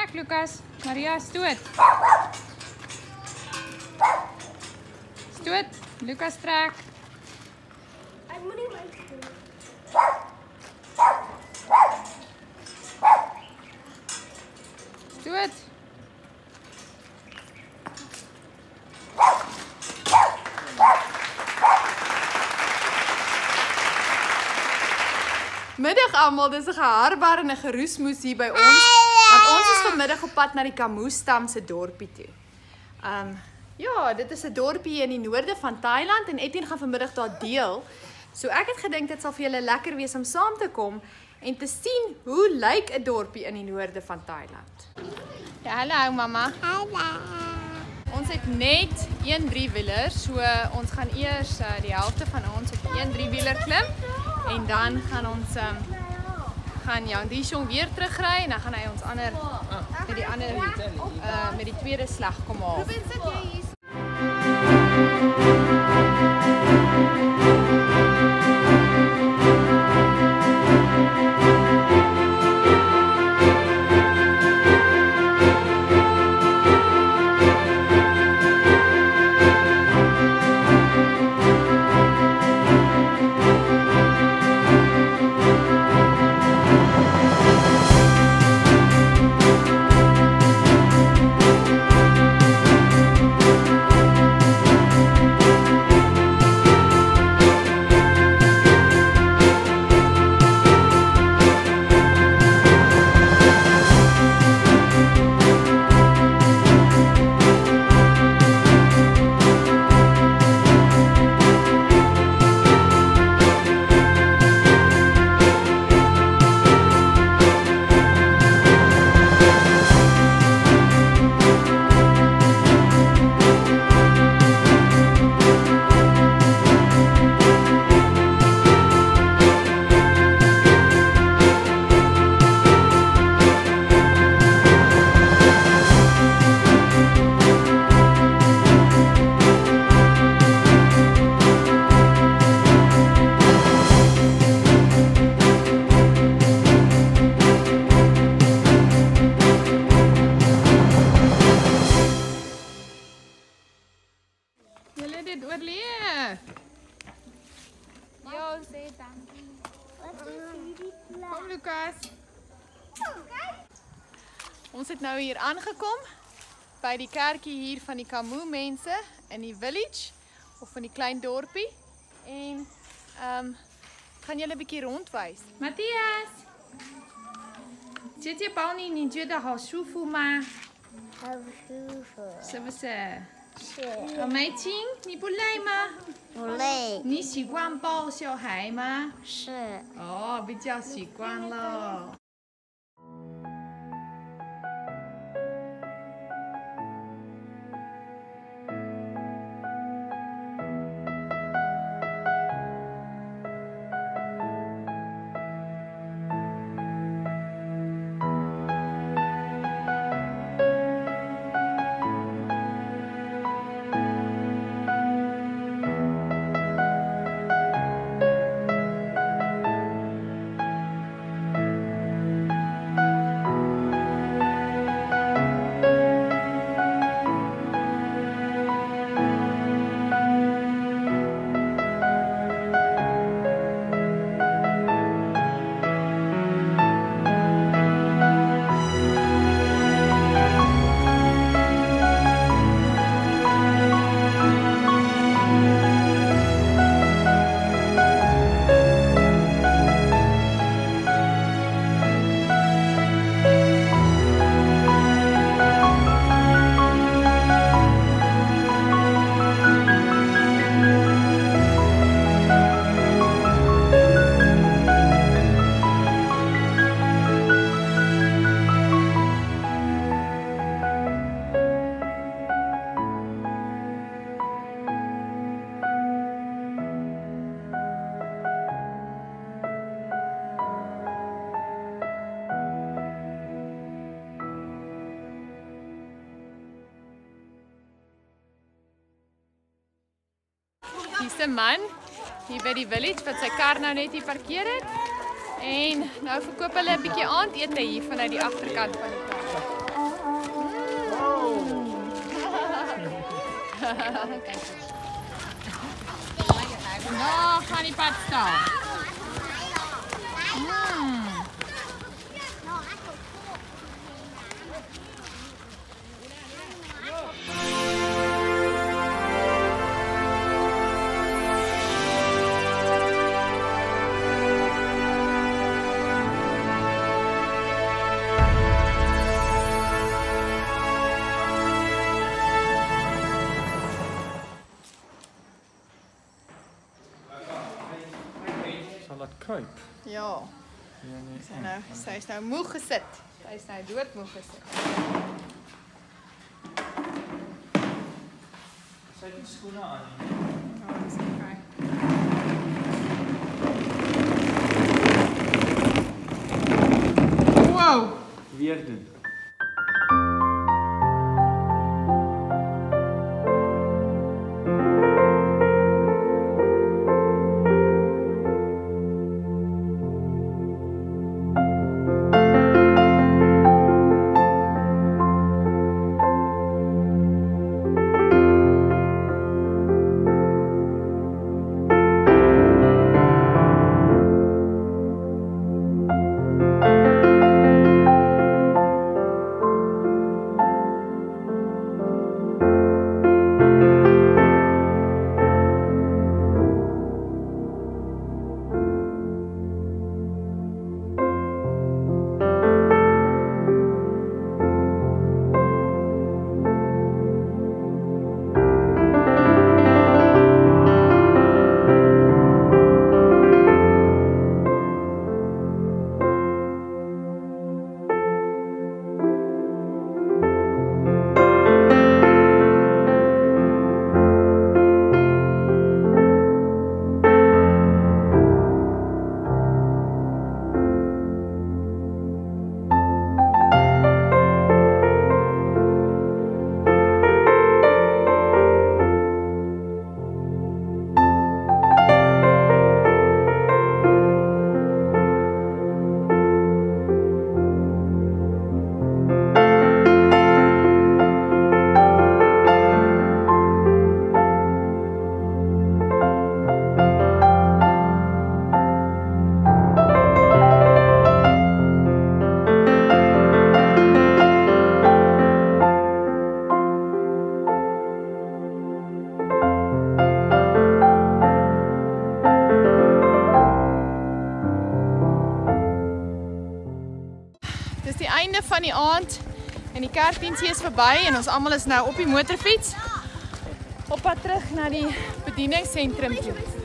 Trek, Lucas. Maria, stoot. Stoot. Lucas, trek. Ek moet nie my doen. Stoot. Middag almal, dis 'n geharbar en 'n geroesmoes hier by ons, want ons is vanmiddag op pad na die Kamoestam se dorpie toe. Ja, dit is 'n dorpie in die noorde van Thailand en Etienne gaan vanmiddag daar deel. So ek het gedink dit sal vir julle lekker wees om saam te kom en te sien hoe lyk 'n dorpie in die noorde van Thailand. Ja, hallo mamma. Hallo. Ons het net een 3-wieler, so ons gaan eers die helfte van ons op die 1 3-wieler klim en dan gaan ons gaan Jan Dishong weer terugry en dan gaan hy ons ander met die ander met die tweede slag kom haal. Julle dit oorleef. Ja, sê dankie. Wat is hierdie plek? Kom Lucas. Kyk. Ons het nou hier aangekom by die kerkie hier van die Kamoo mense in die village of van die klein dorpie en gaan julle 'n bietjie rondwys. Matthias. 姐姐抱你，你觉得好舒服吗？ 好舒服。是不是？是。梅青，你不累吗？不累。你习惯抱小孩吗？是。哦，比较习惯了。Hier's 'n man hier by die village wat sy kar nou net hier parkeer het. En nou verkoop hulle 'n bietjie aandete hier vanuit die agterkant van die kar. Daar gaan die pad staan. Sal dat kruip? Ja, Ja, nee. sy is nou moeg gesit. Sy is nou doodmoeg gesit. Sy het nie skoene aan nie. Oh, dis okay. Wow! Weer doen. Dis die einde van die aand en die kerkdiensie is verby en ons almal is nou op die motorfiets op pad terug na die bedieningssentrum toe.